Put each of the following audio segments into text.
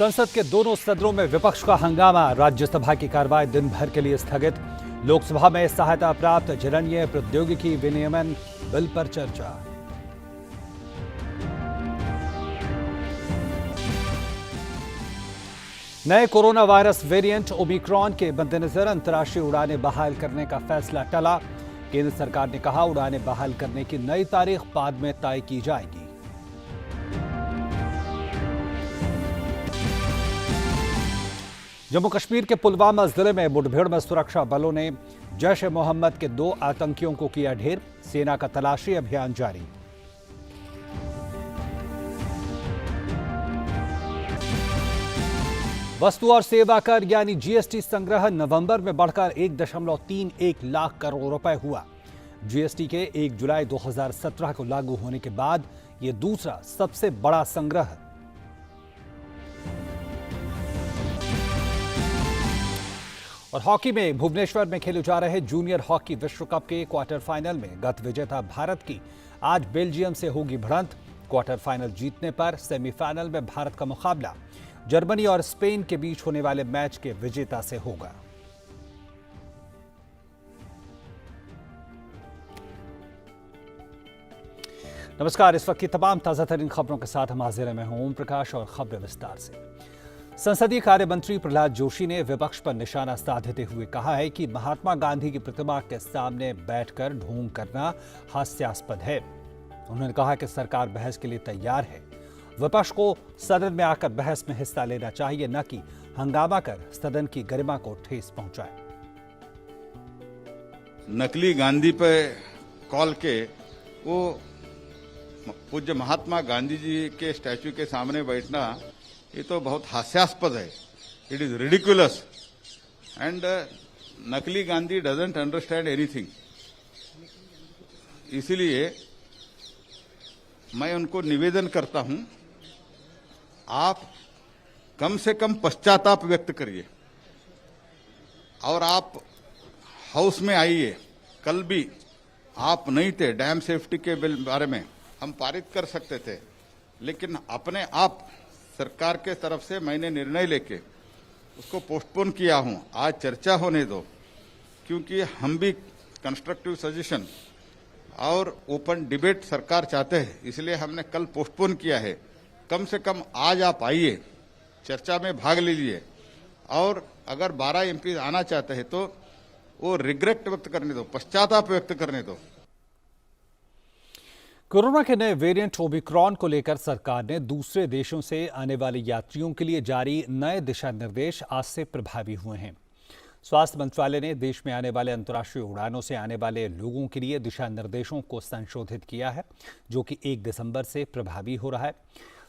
संसद के दोनों सदनों में विपक्ष का हंगामा। राज्यसभा की कार्रवाई दिन भर के लिए स्थगित। लोकसभा में सहायता प्राप्त जननीय प्रौद्योगिकी विनियमन बिल पर चर्चा। नए कोरोना वायरस वेरिएंट ओमिक्रॉन के मद्देनजर अंतर्राष्ट्रीय उड़ानें बहाल करने का फैसला टला। केंद्र सरकार ने कहा उड़ानें बहाल करने की नई तारीख बाद में तय की जाएगी। जम्मू कश्मीर के पुलवामा जिले में मुठभेड़ में सुरक्षा बलों ने जैश ए मोहम्मद के 2 आतंकियों को किया ढेर। सेना का तलाशी अभियान जारी। वस्तु और सेवा कर यानी जीएसटी संग्रह नवंबर में बढ़कर 1.31 लाख करोड़ रुपए हुआ। जीएसटी के 1 जुलाई 2017 को लागू होने के बाद यह दूसरा सबसे बड़ा संग्रह। और हॉकी में भुवनेश्वर में खेले जा रहे जूनियर हॉकी विश्व कप के क्वार्टर फाइनल में गत विजेता भारत की आज बेल्जियम से होगी भिड़ंत। क्वार्टर फाइनल जीतने पर सेमीफाइनल में भारत का मुकाबला जर्मनी और स्पेन के बीच होने वाले मैच के विजेता से होगा। नमस्कार, इस वक्त की तमाम ताजा तरीन खबरों के साथ हम हाजिर हैं। मैं हूं ओम प्रकाश और खबरें विस्तार से। संसदीय कार्य मंत्री प्रहलाद जोशी ने विपक्ष पर निशाना साधते हुए कहा है कि महात्मा गांधी की प्रतिमा के सामने बैठकर ढोंग करना हास्यास्पद है। उन्होंने कहा कि सरकार बहस के लिए तैयार है। विपक्ष को सदन में आकर बहस में हिस्सा लेना चाहिए, न कि हंगामा कर सदन की गरिमा को ठेस पहुंचाए। नकली गांधी पे कॉल के वो पूज्य महात्मा गांधी जी के स्टैच्यू के सामने बैठना ये तो बहुत हास्यास्पद है। इट इज रिडिकुलस एंड नकली गांधी डजंट अंडरस्टैंड एनीथिंग। इसीलिए मैं उनको निवेदन करता हूं, आप कम से कम पश्चाताप व्यक्त करिए और आप हाउस में आइए। कल भी आप नहीं थे, डैम सेफ्टी के बिल बारे में हम पारित कर सकते थे, लेकिन अपने आप सरकार के तरफ से मैंने निर्णय लेके उसको पोस्टपोन किया हूं। आज चर्चा होने दो, क्योंकि हम भी कंस्ट्रक्टिव सजेशन और ओपन डिबेट सरकार चाहते हैं, इसलिए हमने कल पोस्टपोन किया है। कम से कम आज आप आइए, चर्चा में भाग लीजिए और अगर 12 एमपी आना चाहते हैं तो वो रिग्रेट व्यक्त करने दो, पश्चाताप व्यक्त करने दो। कोरोना के नए वेरिएंट ओमिक्रॉन को लेकर सरकार ने दूसरे देशों से आने वाले यात्रियों के लिए जारी नए दिशा निर्देश आज से प्रभावी हुए हैं। स्वास्थ्य मंत्रालय ने देश में आने वाले अंतर्राष्ट्रीय उड़ानों से आने वाले लोगों के लिए दिशा निर्देशों को संशोधित किया है, जो कि 1 दिसंबर से प्रभावी हो रहा है।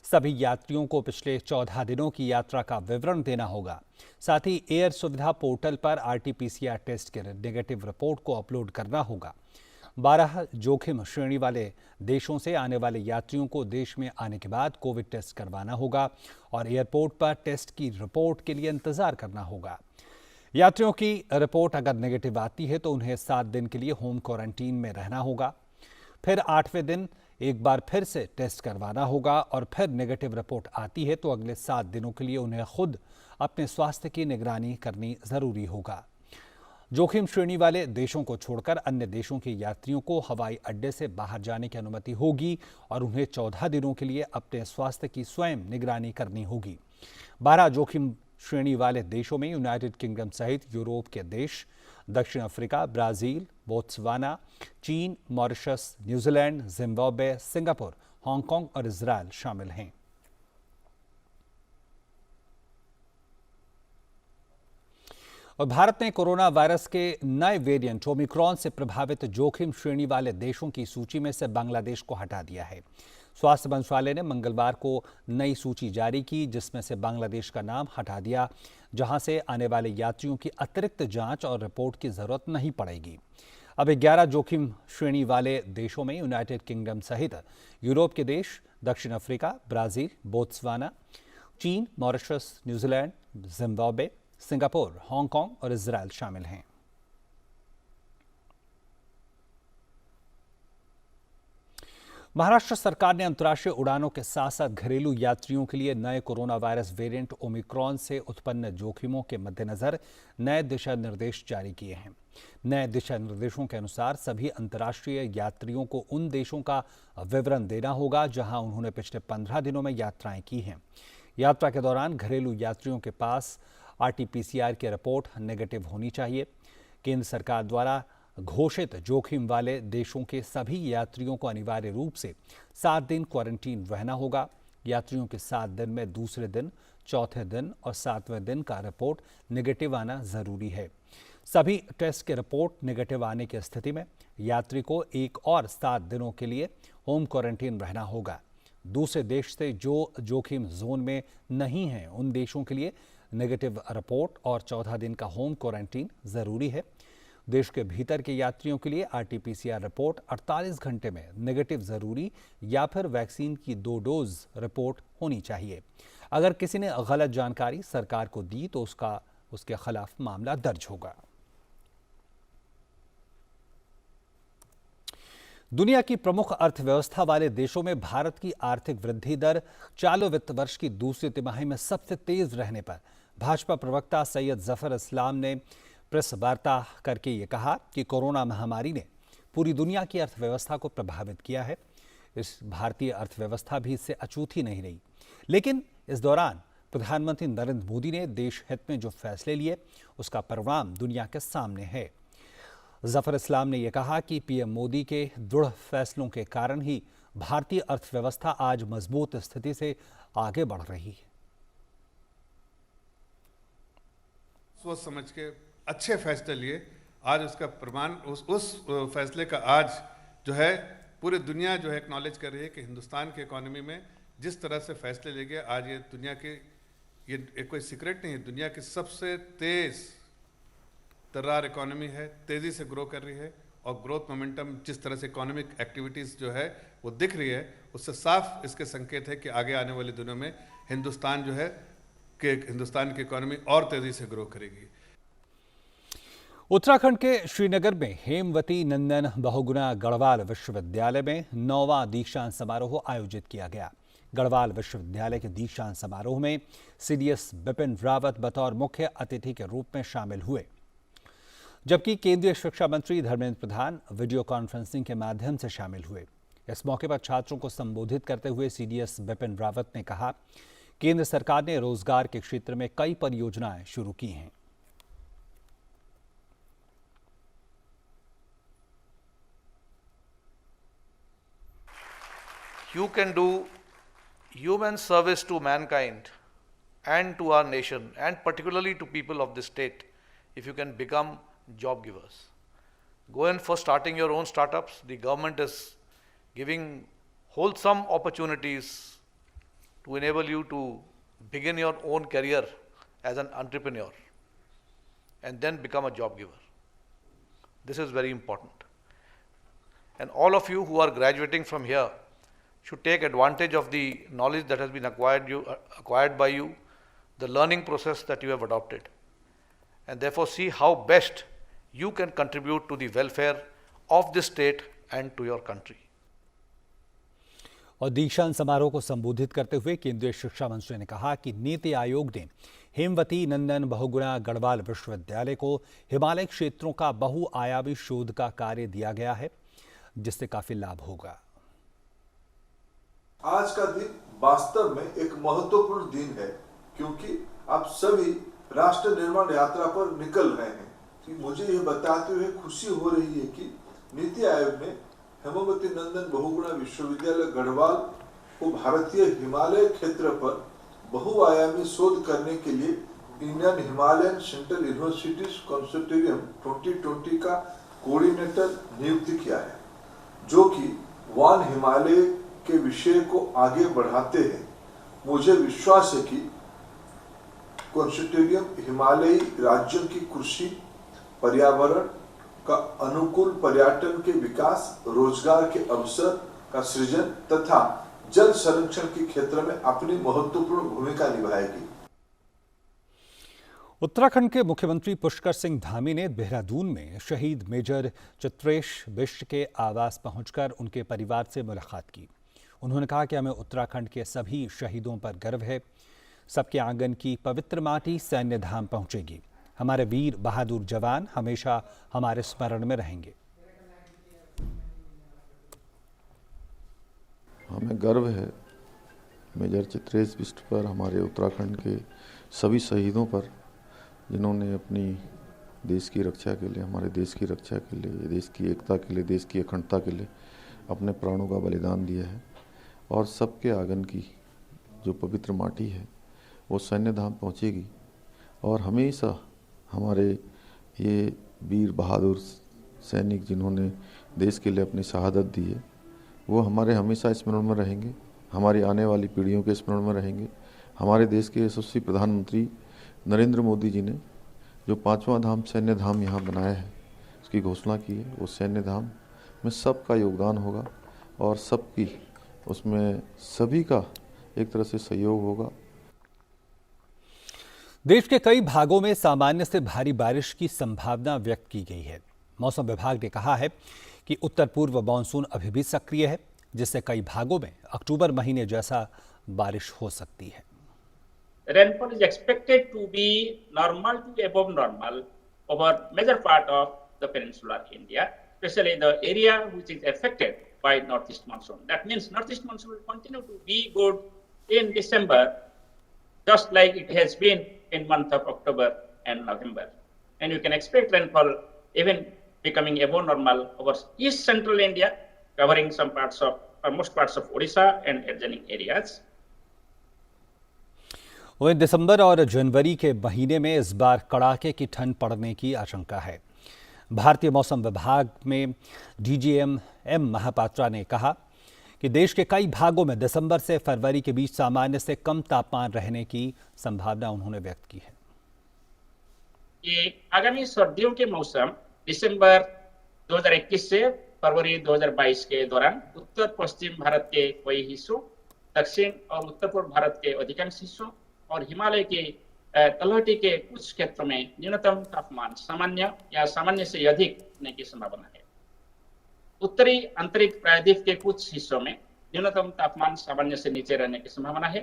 सभी यात्रियों को पिछले 14 दिनों की यात्रा का विवरण देना होगा। साथ ही एयर सुविधा पोर्टल पर आरटी-पीसीआर टेस्ट के नेगेटिव रिपोर्ट को अपलोड करना होगा। 12 जोखिम श्रेणी वाले देशों से आने वाले यात्रियों को देश में आने के बाद कोविड टेस्ट करवाना होगा और एयरपोर्ट पर टेस्ट की रिपोर्ट के लिए इंतजार करना होगा। यात्रियों की रिपोर्ट अगर नेगेटिव आती है तो उन्हें 7 दिन के लिए होम क्वारंटीन में रहना होगा। फिर 8वें दिन एक बार फिर से टेस्ट करवाना होगा और फिर नेगेटिव रिपोर्ट आती है तो अगले 7 दिनों के लिए उन्हें खुद अपने स्वास्थ्य की निगरानी करनी जरूरी होगा। जोखिम श्रेणी वाले देशों को छोड़कर अन्य देशों के यात्रियों को हवाई अड्डे से बाहर जाने की अनुमति होगी और उन्हें 14 दिनों के लिए अपने स्वास्थ्य की स्वयं निगरानी करनी होगी। 12 जोखिम श्रेणी वाले देशों में यूनाइटेड किंगडम सहित यूरोप के देश, दक्षिण अफ्रीका, ब्राजील, बोत्सवाना, चीन, Mauritius, New Zealand, Zimbabwe, Singapore, Hong Kong और इजराइल शामिल हैं। और भारत ने कोरोना वायरस के नए वेरिएंट ओमिक्रॉन से प्रभावित जोखिम श्रेणी वाले देशों की सूची में से बांग्लादेश को हटा दिया है। स्वास्थ्य मंत्रालय ने मंगलवार को नई सूची जारी की, जिसमें से बांग्लादेश का नाम हटा दिया, जहां से आने वाले यात्रियों की अतिरिक्त जांच और रिपोर्ट की जरूरत नहीं पड़ेगी। अब 11 जोखिम श्रेणी वाले देशों में यूनाइटेड किंगडम सहित यूरोप के देश, दक्षिण अफ्रीका, ब्राजील, बोत्सवाना, चीन, Mauritius, New Zealand, Zimbabwe, Singapore, Hong Kong और इजराइल शामिल हैं। महाराष्ट्र सरकार ने अंतर्राष्ट्रीय उड़ानों के साथ साथ घरेलू यात्रियों के लिए नए कोरोना वायरस वेरिएंट ओमिक्रॉन से उत्पन्न जोखिमों के मद्देनजर नए दिशा निर्देश जारी किए हैं। नए दिशा निर्देशों के अनुसार सभी अंतर्राष्ट्रीय यात्रियों को उन देशों का विवरण देना होगा जहां उन्होंने पिछले 15 दिनों में यात्राएं की हैं। यात्रा के दौरान घरेलू यात्रियों के पास RT-PCR की रिपोर्ट नेगेटिव होनी चाहिए। केंद्र सरकार द्वारा घोषित जोखिम वाले देशों के सभी यात्रियों को अनिवार्य रूप से 7 दिन क्वारंटीन रहना होगा। यात्रियों के 7 दिन में दूसरे दिन, चौथे दिन और 7वें दिन का रिपोर्ट नेगेटिव आना जरूरी है। सभी टेस्ट के रिपोर्ट नेगेटिव आने की स्थिति में यात्री को एक और 7 दिनों के लिए होम क्वारंटीन रहना होगा। दूसरे देश से जो जोखिम जोन में नहीं है उन देशों के लिए नेगेटिव रिपोर्ट और 14 दिन का होम क्वारंटीन जरूरी है। देश के भीतर के यात्रियों के लिए RT-PCR रिपोर्ट 48 घंटे में नेगेटिव जरूरी या फिर वैक्सीन की 2 डोज रिपोर्ट होनी चाहिए। अगर किसी ने गलत जानकारी सरकार को दी तो उसके खिलाफ मामला दर्ज होगा। दुनिया की प्रमुख अर्थव्यवस्था वाले देशों में भारत की आर्थिक वृद्धि दर चालू वित्त वर्ष की दूसरी तिमाही में सबसे तेज रहने पर भाजपा प्रवक्ता सैयद जफर इस्लाम ने प्रेस वार्ता करके ये कहा कि कोरोना महामारी ने पूरी दुनिया की अर्थव्यवस्था को प्रभावित किया है। इस भारतीय अर्थव्यवस्था भी इससे अछूती नहीं रही, लेकिन इस दौरान प्रधानमंत्री नरेंद्र मोदी ने देश हित में जो फैसले लिए उसका परिणाम दुनिया के सामने है। जफर इस्लाम ने यह कहा कि पीएम मोदी के दृढ़ फैसलों के कारण ही भारतीय अर्थव्यवस्था आज मजबूत स्थिति से आगे बढ़ रही है। सोच समझ के अच्छे फैसले लिए आज उसका प्रमाण उस फैसले का आज जो है पूरी दुनिया जो है एक्नॉलेज कर रही है कि हिंदुस्तान की इकोनॉमी में जिस तरह से फैसले लिए गए आज ये दुनिया के ये कोई सीक्रेट नहीं है, दुनिया की सबसे तेज तर्रार इकोनॉमी है, तेजी से ग्रो कर रही है और ग्रोथ मोमेंटम जिस तरह से इकोनॉमिक एक्टिविटीज़ जो है वो दिख रही है उससे साफ इसके संकेत है कि आगे आने वाले दिनों में हिंदुस्तान जो है कि हिंदुस्तान की इकोनॉमी और तेजी से ग्रो करेगी। उत्तराखंड के श्रीनगर में हेमवती नंदन बहुगुणा गढ़वाल विश्वविद्यालय में 9वां दीक्षांत समारोह आयोजित किया गया। गढ़वाल विश्वविद्यालय के दीक्षांत समारोह में CDS बिपिन रावत बतौर मुख्य अतिथि के रूप में शामिल हुए, जबकि केंद्रीय शिक्षा मंत्री धर्मेंद्र प्रधान वीडियो कॉन्फ्रेंसिंग के माध्यम से शामिल हुए। इस मौके पर छात्रों को संबोधित करते हुए CDS बिपिन रावत ने कहा, केंद्र सरकार ने रोजगार के क्षेत्र में कई परियोजनाएं शुरू की हैं। You can do human service to mankind and to our nation and particularly to people of this state if you can become job givers. Go in for starting your own startups. The government is giving wholesome opportunities to enable you to begin your own career as an entrepreneur and then become a job giver. This is very important. And all of you who are graduating from here should take advantage of the knowledge that has been acquired by you, the learning process that you have adopted, and therefore see how best you can contribute to the welfare of this state and to your country. और दीक्षांत समारोह को संबोधित करते हुए केंद्रीय शिक्षा मंत्री ने कहा कि नीति आयोग ने हेमवती नंदन बहुगुणा गढ़वाल विश्वविद्यालय को हिमालय क्षेत्रों का बहुआयामी शोध का कार्य दिया गया है, जिससे काफी लाभ होगा। आज का दिन वास्तव में एक महत्वपूर्ण दिन है क्योंकि आप सभी राष्ट्र निर्माण यात्रा पर निकल रहे हैं। मुझे यह बताते हुए खुशी हो रही है कि नीति आयोग ने हेमवती नंदन बहुगुणा विश्वविद्यालय गढ़वाल को भारतीय हिमालय क्षेत्र पर बहुआयामी शोध करने के लिए Indian Himalayan central universities consortium 2020 का कोऑर्डिनेटर नियुक्त किया है, जो कि वन हिमालय के विषय को आगे बढ़ाते हैं। मुझे विश्वास है कि कंसोर्टियम हिमालयी राज्यों की कृषि, पर्यावरण का अनुकूल पर्यटन के विकास, रोजगार के अवसर का सृजन तथा जल संरक्षण के क्षेत्र में अपनी महत्वपूर्ण भूमिका निभाएगी। उत्तराखंड के मुख्यमंत्री पुष्कर सिंह धामी ने देहरादून में शहीद मेजर चित्रेश बिष्ट के आवास पहुंचकर उनके परिवार से मुलाकात की। उन्होंने कहा कि हमें उत्तराखंड के सभी शहीदों पर गर्व है। सबके आंगन की पवित्र माटी सैन्य धाम पहुंचेगी। हमारे वीर बहादुर जवान हमेशा हमारे स्मरण में रहेंगे। हमें गर्व है मेजर चित्रेश बिष्ट पर, हमारे उत्तराखंड के सभी शहीदों पर, जिन्होंने अपनी देश की रक्षा के लिए, हमारे देश की रक्षा के लिए, देश की एकता के लिए, देश की अखंडता के लिए अपने प्राणों का बलिदान दिया है। और सबके आंगन की जो पवित्र माटी है वो सैन्य धाम पहुँचेगी और हमेशा हमारे ये वीर बहादुर सैनिक जिन्होंने देश के लिए अपनी शहादत दी है वो हमारे हमेशा स्मरण में रहेंगे, हमारी आने वाली पीढ़ियों के स्मरण में रहेंगे। हमारे देश के यशस्वी प्रधानमंत्री नरेंद्र मोदी जी ने जो 5वां धाम सैन्य धाम यहाँ बनाया है, उसकी घोषणा की है, वो सैन्य धाम में सबका योगदान होगा और सबकी उसमें सभी का एक तरह से सहयोग होगा। देश के कई भागों में सामान्य से भारी बारिश की संभावना व्यक्त की गई है। मौसम विभाग ने कहा है कि उत्तर पूर्व मानसून अभी भी सक्रिय है, जिससे कई भागों में अक्टूबर महीने जैसा बारिश हो सकती है। Rainfall is expected to be normal to above normal over major part of the peninsular India, especially the area which is affected by northeast monsoon. That means northeast monsoon will continue to be good in December, just like it has been in month of October and November. And you can expect rainfall even becoming above normal over east central India, covering some parts of, or most parts of Odisha and adjoining areas. वहीं दिसंबर और जनवरी के महीने में इस बार कड़ाके की ठंड पड़ने की आशंका है। भारतीय मौसम विभाग में डीजीएम एम महापात्रा ने कहा कि देश के कई भागों में दिसंबर से फरवरी के बीच सामान्य से कम तापमान रहने की संभावना उन्होंने व्यक्त की है। ये आगामी सर्दियों के मौसम दिसंबर 2021 से फरवरी 2022 के दौरान उत्तर पश्चिम भारत के कई हिस्सों, दक्षिण और उत्तर पूर्व भारत के अधिकांश हिस्सों और हिमालय के तलहटी के कुछ क्षेत्रों में न्यूनतम तापमान सामान्य या सामान्य से अधिक होने की संभावना है। उत्तरी आंतरिक प्रायद्वीप के कुछ हिस्सों में न्यूनतम तापमान सामान्य से नीचे रहने की संभावना है।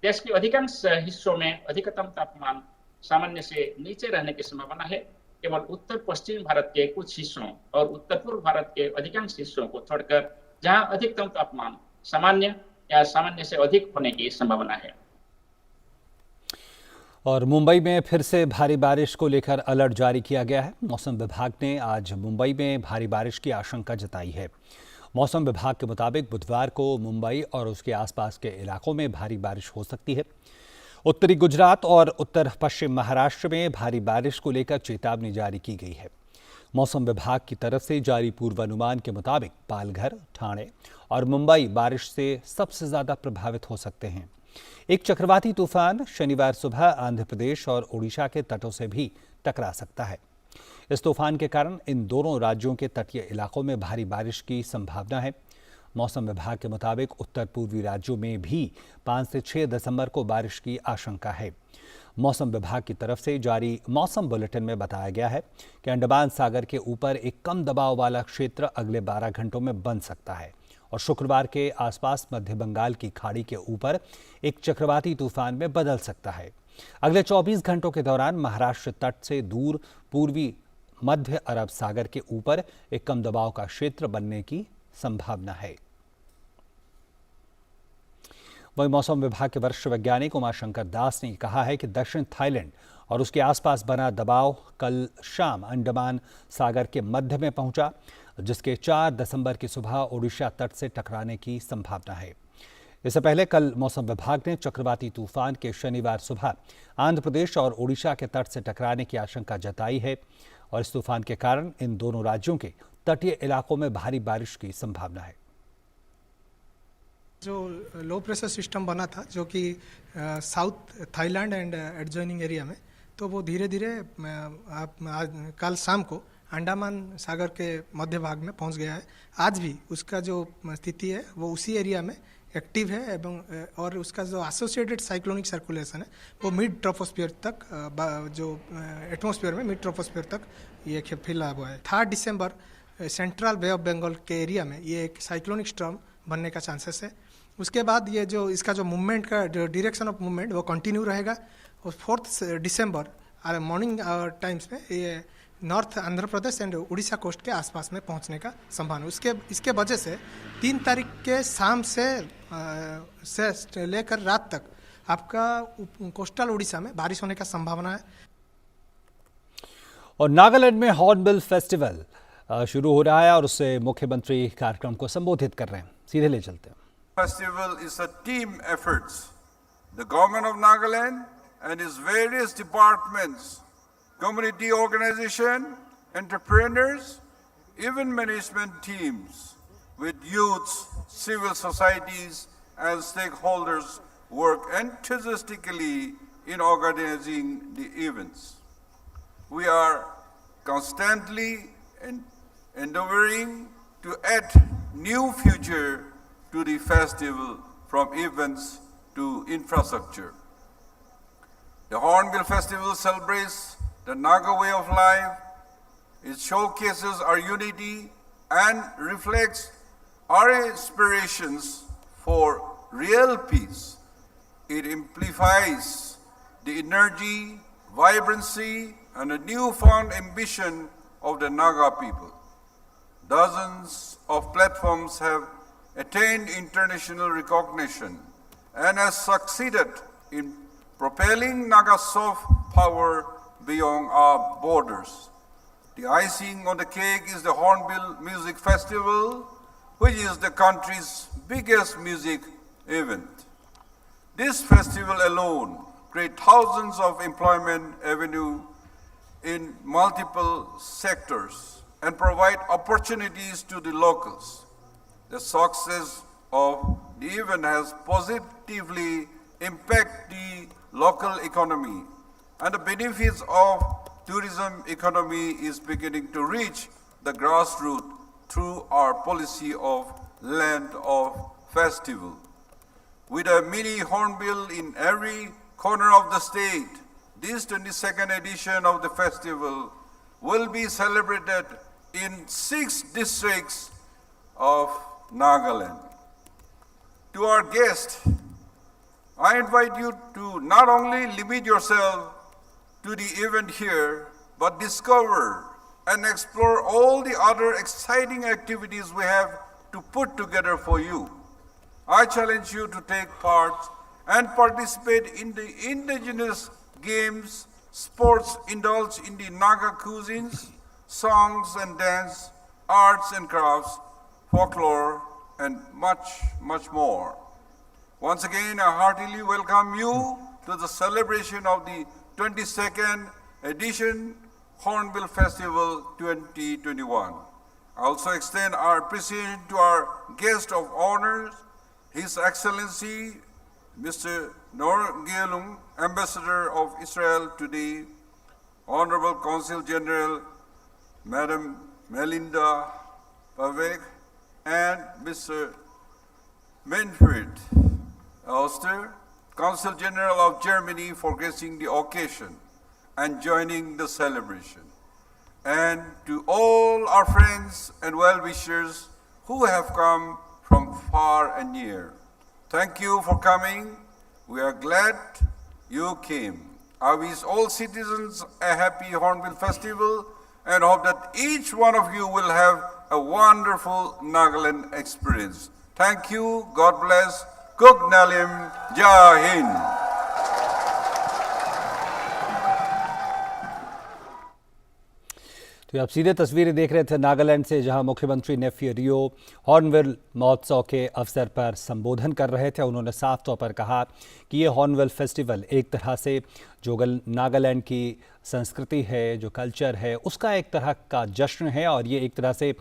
देश के अधिकांश हिस्सों में अधिकतम तापमान सामान्य से नीचे रहने की संभावना है। केवल उत्तर पश्चिम भारत के कुछ हिस्सों और उत्तर पूर्व भारत के अधिकांश हिस्सों को छोड़कर जहां अधिकतम तापमान सामान्य या सामान्य से अधिक होने की संभावना है। और मुंबई में फिर से भारी बारिश को लेकर अलर्ट जारी किया गया है। मौसम विभाग ने आज मुंबई में भारी बारिश की आशंका जताई है। मौसम विभाग के मुताबिक बुधवार को मुंबई और उसके आसपास के इलाकों में भारी बारिश हो सकती है। उत्तरी गुजरात और उत्तर पश्चिम महाराष्ट्र में भारी बारिश को लेकर चेतावनी जारी की गई है। मौसम विभाग की तरफ से जारी पूर्वानुमान के मुताबिक पालघर, ठाणे और मुंबई बारिश से सबसे ज्यादा प्रभावित हो सकते हैं। एक चक्रवाती तूफान शनिवार सुबह आंध्र प्रदेश और ओडिशा के तटों से भी टकरा सकता है। इस तूफान के कारण इन दोनों राज्यों के तटीय इलाकों में भारी बारिश की संभावना है। मौसम विभाग के मुताबिक उत्तर पूर्वी राज्यों में भी 5 से 6 दिसंबर को बारिश की आशंका है। मौसम विभाग की तरफ से जारी मौसम बुलेटिन में बताया गया है कि अंडमान सागर के ऊपर एक कम दबाव वाला क्षेत्र अगले 12 घंटों में बन सकता है और शुक्रवार के आसपास मध्य बंगाल की खाड़ी के ऊपर एक चक्रवाती तूफान में बदल सकता है। अगले 24 घंटों के दौरान महाराष्ट्र तट से दूर पूर्वी मध्य अरब सागर के ऊपर एक कम दबाव का क्षेत्र बनने की संभावना है। वहीं मौसम विभाग के वरिष्ठ वैज्ञानिक उमाशंकर दास ने कहा है कि दक्षिण थाईलैंड और उसके आसपास बना दबाव कल शाम अंडमान सागर के मध्य में पहुंचा, जिसके 4 दिसंबर की सुबह ओडिशा तट से टकराने की संभावना है। इससे पहले कल मौसम विभाग ने चक्रवाती तूफान के शनिवार सुबह आंध्र प्रदेश और ओडिशा के तट से टकराने की आशंका जताई है और इस तूफान के कारण इन दोनों राज्यों के तटीय इलाकों में भारी बारिश की संभावना है। जो लो प्रेशर सिस्टम बना था जो कि south Thailand and adjoining area में, तो वो धीरे धीरे कल शाम को अंडमान सागर के मध्य भाग में पहुंच गया है। आज भी उसका जो स्थिति है वो उसी एरिया में एक्टिव है एवं और उसका जो एसोसिएटेड साइक्लोनिक सर्कुलेशन है वो मिड ट्रोपोस्फीयर तक, जो एटमॉस्फेयर में मिड ट्रोपोस्फीयर तक ये फैला हुआ है। 3 दिसंबर सेंट्रल बे ऑफ बंगाल के एरिया में ये एक साइक्लोनिक स्टॉर्म बनने का चांसेस है। उसके बाद ये जो इसका जो मूवमेंट का जो डायरेक्शन ऑफ मूवमेंट वो कंटिन्यू रहेगा और 4 दिसंबर मॉर्निंग टाइम्स में ये north Andhra Pradesh and Orissa coast के आसपास में पहुंचने का संभावना। इसके वजह से 3 तारीख के शाम से लेकर रात तक आपका कोस्टल उड़ीसा में बारिश होने का संभावना है। और नागालैंड में हॉर्नबिल फेस्टिवल शुरू हो रहा है और उससे मुख्यमंत्री कार्यक्रम को संबोधित कर रहे हैं। सीधे ले चलते हैं। Festival is a team efforts. The government of Nagaland and its various departments, community organization, entrepreneurs, even management teams with youths, civil societies and stakeholders work enthusiastically in organizing the events. We are constantly endeavoring to add new future to the festival, from events to infrastructure. The Hornbill Festival celebrates the Naga way of life. It showcases our unity and reflects our aspirations for real peace. It amplifies the energy, vibrancy, and a newfound ambition of the Naga people. Dozens of platforms have attained international recognition and has succeeded in propelling Naga soft power beyond our borders. The icing on the cake is the Hornbill Music Festival, which is the country's biggest music event. This festival alone creates thousands of employment avenue in multiple sectors and provide opportunities to the locals. The success of the event has positively impacted the local economy, and the benefits of tourism economy is beginning to reach the grassroots through our policy of land of festival. With a mini hornbill in every corner of the state, this 22nd edition of the festival will be celebrated in 6 districts of Nagaland. To our guests, I invite you to not only limit yourself to the event here, but discover and explore all the other exciting activities we have to put together for you. I challenge you to take part and participate in the indigenous games, sports, indulge in the Naga cuisines, songs and dance, arts and crafts, folklore, and much, much more. Once again, I heartily welcome you to the celebration of the 22nd edition Hornbill Festival 2021. I also extend our appreciation to our guest of honor, His Excellency Mr. Nor Gielung, Ambassador of Israel today, Honorable Consul General Madam Melinda Pavek, and Mr. Manfred Auster, Consul General of Germany, for gracing the occasion and joining the celebration. And to all our friends and well-wishers who have come from far and near, thank you for coming. We are glad you came. I wish all citizens a happy Hornbill Festival and hope that each one of you will have a wonderful Nagaland experience. Thank you. God bless. Kuk Nalim. Jai Hind. तो आप सीधे तस्वीरें देख रहे थे नागालैंड से, जहां मुख्यमंत्री नेफ्यू रियो हॉर्नबिल महोत्सव के अवसर पर संबोधन कर रहे थे। उन्होंने साफ तौर पर कहा कि ये हॉर्नबिल फेस्टिवल एक तरह से जो नागालैंड की संस्कृति है, जो कल्चर है, उसका एक तरह का जश्न है और ये एक तरह से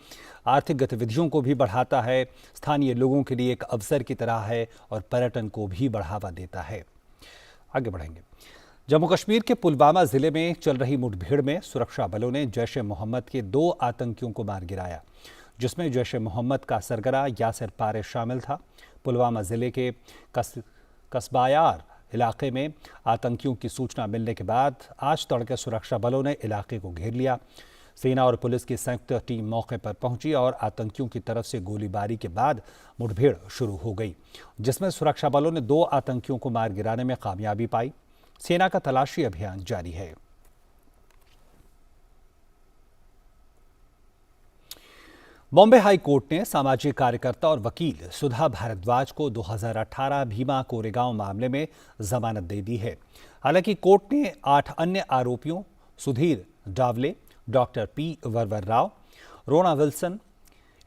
आर्थिक गतिविधियों को भी बढ़ाता है, स्थानीय लोगों के लिए एक अवसर की तरह है और पर्यटन को भी बढ़ावा देता है। आगे बढ़ेंगे। जम्मू कश्मीर के पुलवामा जिले में चल रही मुठभेड़ में सुरक्षा बलों ने जैश ए मोहम्मद के 2 आतंकियों को मार गिराया, जिसमें जैश ए मोहम्मद का सरगना यासिर पारे शामिल था। पुलवामा जिले के कस्बायार इलाके में आतंकियों की सूचना मिलने के बाद आज तड़के सुरक्षा बलों ने इलाके को घेर लिया। सेना और पुलिस की संयुक्त टीम मौके पर पहुंची और आतंकियों की तरफ से गोलीबारी के बाद मुठभेड़ शुरू हो गई, जिसमें सुरक्षा बलों ने 2 आतंकियों को मार गिराने में कामयाबी पाई। सेना का तलाशी अभियान जारी है। बॉम्बे हाई कोर्ट ने सामाजिक कार्यकर्ता और वकील सुधा भारद्वाज को 2018 भीमा कोरेगांव मामले में जमानत दे दी है। हालांकि कोर्ट ने 8 अन्य आरोपियों सुधीर डावले, डॉक्टर पी वरवर राव, रोना Wilson,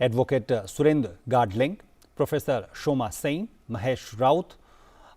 advocate Surendra Gadling, professor Shoma Sen, Mahesh Raut,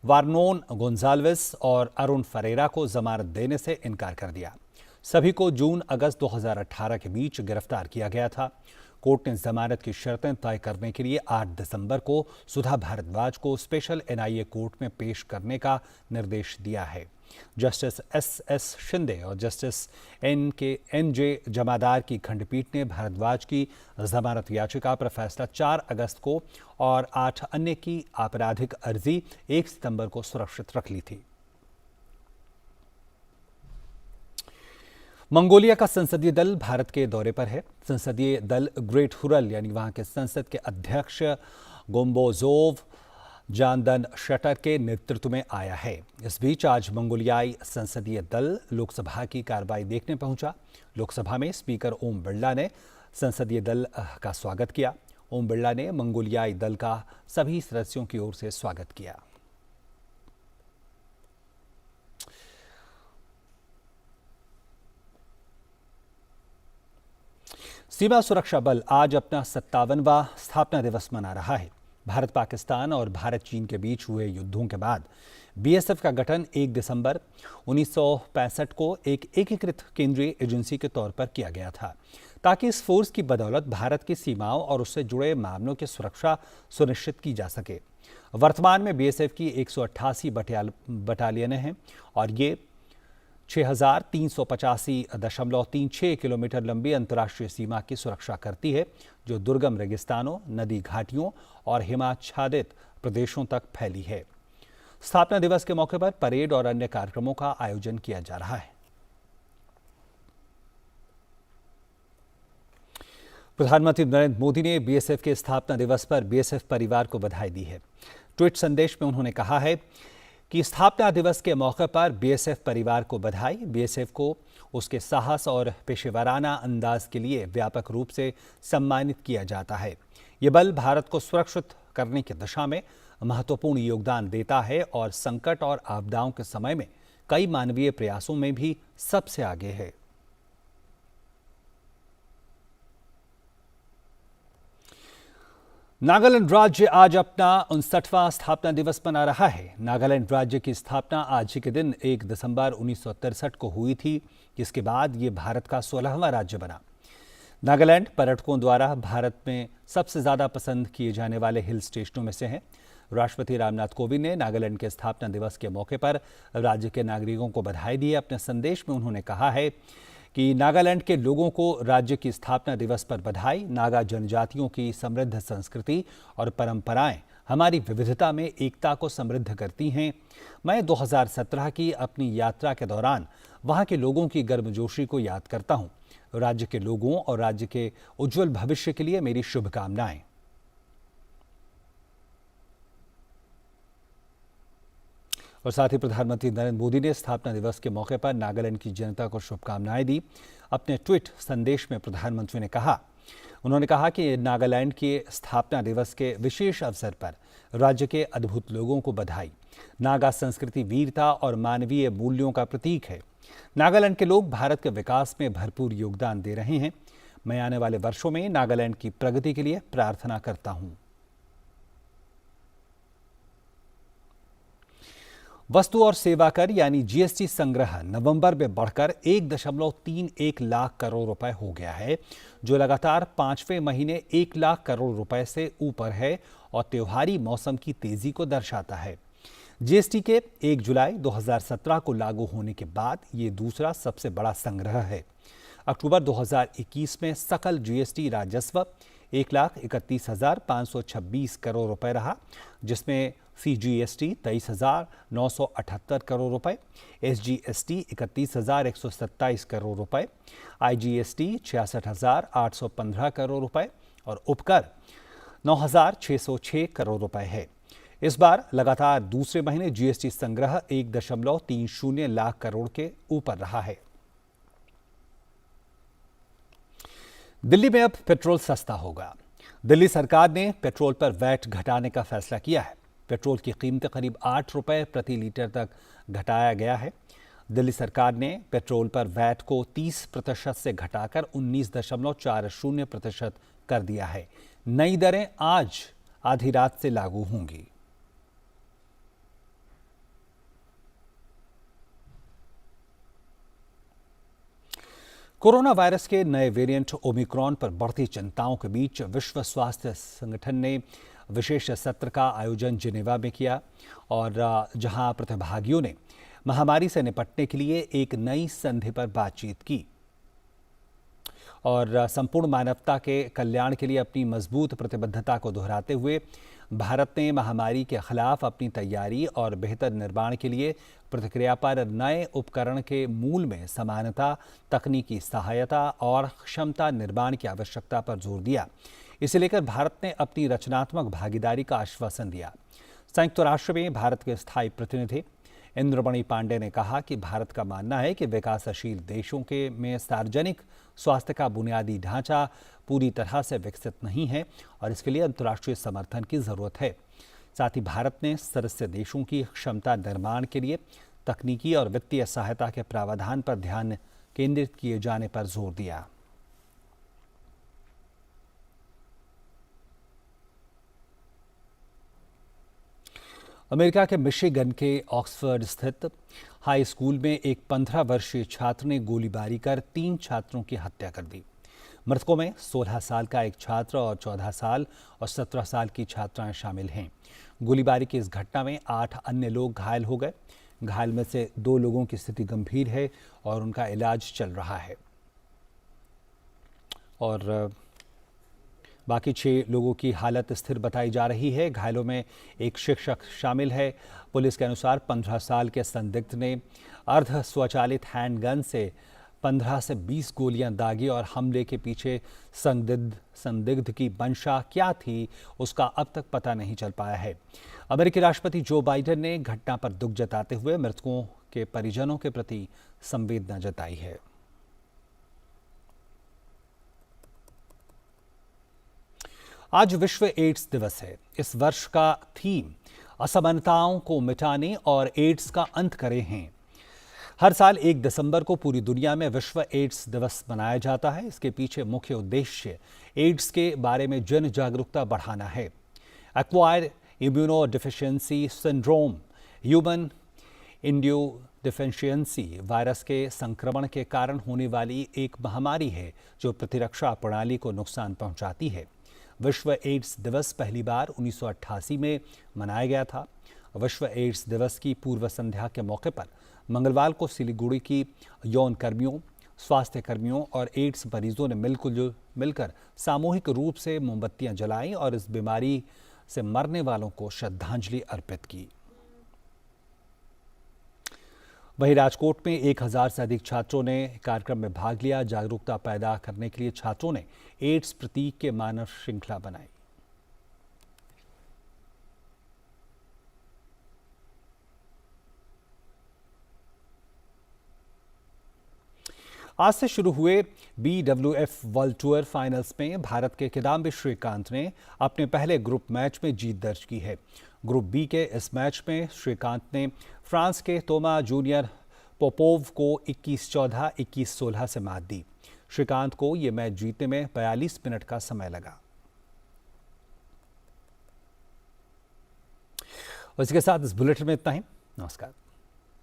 वार्नोन Gonsalves और अरुण फरेरा को जमानत देने से इनकार कर दिया। सभी को जून-अगस्त 2018 के बीच गिरफ्तार किया गया था। कोर्ट ने जमानत की शर्तें तय करने के लिए 8 दिसंबर को सुधा भारद्वाज को स्पेशल एनआईए कोर्ट में पेश करने का निर्देश दिया है। जस्टिस एस शिंदे और जस्टिस एन.जे. जमादार की खंडपीठ ने भारद्वाज की जमानत याचिका पर फैसला 4 अगस्त को और 8 अन्य की आपराधिक अर्जी 1 सितंबर को सुरक्षित रख ली थी। मंगोलिया का संसदीय दल भारत के दौरे पर है। संसदीय दल ग्रेट हुरल यानी वहां के संसद के अध्यक्ष गोम्बोजोव जानदन शटर के नेतृत्व में आया है। इस बीच आज मंगोलियाई संसदीय दल लोकसभा की कार्रवाई देखने पहुंचा। लोकसभा में स्पीकर ओम बिरला ने संसदीय दल का स्वागत किया। ओम बिरला ने मंगोलियाई दल का सभी सदस्यों की ओर से स्वागत किया। सीमा सुरक्षा बल आज अपना 57वां स्थापना दिवस मना रहा है। भारत पाकिस्तान और भारत चीन के बीच हुए युद्धों के बाद बीएसएफ का गठन 1 दिसंबर 1965 को एक एकीकृत केंद्रीय एजेंसी के तौर पर किया गया था, ताकि इस फोर्स की बदौलत भारत की सीमाओं और उससे जुड़े मामलों की सुरक्षा सुनिश्चित की जा सके। वर्तमान में बीएसएफ की 188 बटालियनें हैं और ये 6385.36 किलोमीटर लंबी अंतर्राष्ट्रीय सीमा की सुरक्षा करती है, जो दुर्गम रेगिस्तानों, नदी घाटियों और हिमाच्छादित प्रदेशों तक फैली है। स्थापना दिवस के मौके पर परेड और अन्य कार्यक्रमों का आयोजन किया जा रहा है। प्रधानमंत्री नरेंद्र मोदी ने बीएसएफ के स्थापना दिवस पर बीएसएफ परिवार को बधाई दी है। ट्वीट संदेश में उन्होंने कहा है कि स्थापना दिवस के मौके पर बीएसएफ परिवार को बधाई। बीएसएफ को उसके साहस और पेशेवराना अंदाज के लिए व्यापक रूप से सम्मानित किया जाता है। ये बल भारत को सुरक्षित करने की दिशा में महत्वपूर्ण योगदान देता है और संकट और आपदाओं के समय में कई मानवीय प्रयासों में भी सबसे आगे है। नागालैंड राज्य आज अपना 59वां स्थापना दिवस मना रहा है। नागालैंड राज्य की स्थापना आज ही के दिन 1 दिसंबर 1963 को हुई थी, जिसके बाद ये भारत का 16वां राज्य बना। नागालैंड पर्यटकों द्वारा भारत में सबसे ज्यादा पसंद किए जाने वाले हिल स्टेशनों में से है। राष्ट्रपति रामनाथ कोविंद ने नागालैंड के स्थापना दिवस के मौके पर राज्य के नागरिकों को बधाई दी है। अपने संदेश में उन्होंने कहा है कि नागालैंड के लोगों को राज्य की स्थापना दिवस पर बधाई। नागा जनजातियों की समृद्ध संस्कृति और परंपराएं हमारी विविधता में एकता को समृद्ध करती हैं। मैं 2017 की अपनी यात्रा के दौरान वहां के लोगों की गर्मजोशी को याद करता हूं। राज्य के लोगों और राज्य के उज्जवल भविष्य के लिए मेरी शुभकामनाएं। और साथ ही प्रधानमंत्री नरेंद्र मोदी ने स्थापना दिवस के मौके पर नागालैंड की जनता को शुभकामनाएं दी। अपने ट्वीट संदेश में प्रधानमंत्री ने उन्होंने कहा कि नागालैंड के स्थापना दिवस के विशेष अवसर पर राज्य के अद्भुत लोगों को बधाई। नागा संस्कृति वीरता और मानवीय मूल्यों का प्रतीक है। नागालैंड के लोग भारत के विकास में भरपूर योगदान दे रहे हैं। मैं आने वाले वर्षों में नागालैंड की प्रगति के लिए प्रार्थना करता हूं। वस्तु और सेवा कर यानी जीएसटी संग्रह नवंबर में बढ़कर 1.31 लाख करोड़ रुपए हो गया है, जो लगातार 5वें महीने 1 लाख करोड़ रुपए से ऊपर है और त्योहारी मौसम की तेजी को दर्शाता है। जीएसटी के 1 जुलाई 2017 को लागू होने के बाद ये दूसरा सबसे बड़ा संग्रह है। अक्टूबर 2021 में सकल जीएसटी राजस्व 1,31,526 करोड़ रुपए रहा, जिसमें CGST 23,978 करोड़ रुपए, SGST 31,127 करोड़ रुपए, IGST 66,815 करोड़ रुपए और उपकर 9,606 करोड़ रुपए है। इस बार लगातार दूसरे महीने GST संग्रह 1.30 लाख करोड़ के ऊपर रहा है। दिल्ली में अब पेट्रोल सस्ता होगा। दिल्ली सरकार ने पेट्रोल पर वैट घटाने का फैसला किया है। पेट्रोल की कीमतें करीब 8 रुपए प्रति लीटर तक घटाया गया है। दिल्ली सरकार ने पेट्रोल पर वैट को 30% से घटाकर 19.40% कर दिया है। नई दरें आज आधी रात से लागू होंगी। कोरोना वायरस के नए वेरिएंट ओमिक्रॉन पर बढ़ती चिंताओं के बीच विश्व स्वास्थ्य संगठन ने विशेष सत्र का आयोजन जिनेवा में किया और जहां प्रतिभागियों ने महामारी से निपटने के लिए एक नई संधि पर बातचीत की और संपूर्ण मानवता के कल्याण के लिए अपनी मजबूत प्रतिबद्धता को दोहराते हुए भारत ने महामारी के खिलाफ अपनी तैयारी और बेहतर निर्माण के लिए प्रतिक्रिया पर नए उपकरण के मूल में समानता, तकनीकी सहायता और क्षमता निर्माण की आवश्यकता पर जोर दिया। इसे लेकर भारत ने अपनी रचनात्मक भागीदारी का आश्वासन दिया। संयुक्त राष्ट्र में भारत के स्थायी प्रतिनिधि इंद्रमणि पांडे ने कहा कि भारत का मानना है कि विकासशील देशों के में सार्वजनिक स्वास्थ्य का बुनियादी ढांचा पूरी तरह से विकसित नहीं है और इसके लिए अंतर्राष्ट्रीय समर्थन की जरूरत है। साथ ही भारत ने सदस्य देशों की क्षमता निर्माण के लिए तकनीकी और वित्तीय सहायता के प्रावधान पर ध्यान केंद्रित किए जाने पर जोर दिया। अमेरिका के मिशिगन के ऑक्सफोर्ड स्थित हाई स्कूल में एक 15 वर्षीय छात्र ने गोलीबारी कर 3 छात्रों की हत्या कर दी। मृतकों में 16 साल का एक छात्र और 14 साल और 17 साल की छात्राएं शामिल हैं। गोलीबारी की इस घटना में 8 अन्य लोग घायल हो गए। घायल में से 2 लोगों की स्थिति गंभीर है और उनका इलाज चल रहा है और बाकी 6 लोगों की हालत स्थिर बताई जा रही है। घायलों में एक शिक्षक शामिल है। पुलिस के अनुसार 15 साल के संदिग्ध ने अर्ध स्वचालित हैंडगन से 15 से 20 गोलियां दागी और हमले के पीछे संदिग्ध की मंशा क्या थी उसका अब तक पता नहीं चल पाया है। अमेरिकी राष्ट्रपति जो बाइडेन ने घटना पर दुख जताते हुए मृतकों के परिजनों के प्रति संवेदना जताई है। आज विश्व एड्स दिवस है। इस वर्ष का थीम असमानताओं को मिटाने और एड्स का अंत करें हैं। हर साल 1 दिसंबर को पूरी दुनिया में विश्व एड्स दिवस मनाया जाता है। इसके पीछे मुख्य उद्देश्य एड्स के बारे में जन जागरूकता बढ़ाना है। Acquired immuno deficiency syndrome human immunodeficiency virus के संक्रमण के कारण होने वाली एक महामारी है जो प्रतिरक्षा प्रणाली को नुकसान पहुंचाती है। विश्व एड्स दिवस पहली बार 1988 में मनाया गया था। विश्व एड्स दिवस की पूर्व संध्या के मौके पर मंगलवार को सिलीगुड़ी की यौन कर्मियों, स्वास्थ्य कर्मियों और एड्स मरीजों ने मिलकर सामूहिक रूप से मोमबत्तियां जलाई और इस बीमारी से मरने वालों को श्रद्धांजलि अर्पित की। वहीं राजकोट में 1000 से अधिक छात्रों ने कार्यक्रम में भाग लिया। जागरूकता पैदा करने के लिए छात्रों ने एड्स प्रतीक के मानव श्रृंखला बनाई। आज से शुरू हुए BWF वर्ल्ड टूर फाइनल्स में भारत के किदाम्बी श्रीकांत ने अपने पहले ग्रुप मैच में जीत दर्ज की है। ग्रुप बी के इस मैच में श्रीकांत ने फ्रांस के तोमा जूनियर पोपोव को 21-14, 21-16 से मात दी। श्रीकांत को यह मैच जीतने में 42 मिनट का समय लगा। इसके साथ इस बुलेटिन में इतना ही। नमस्कार।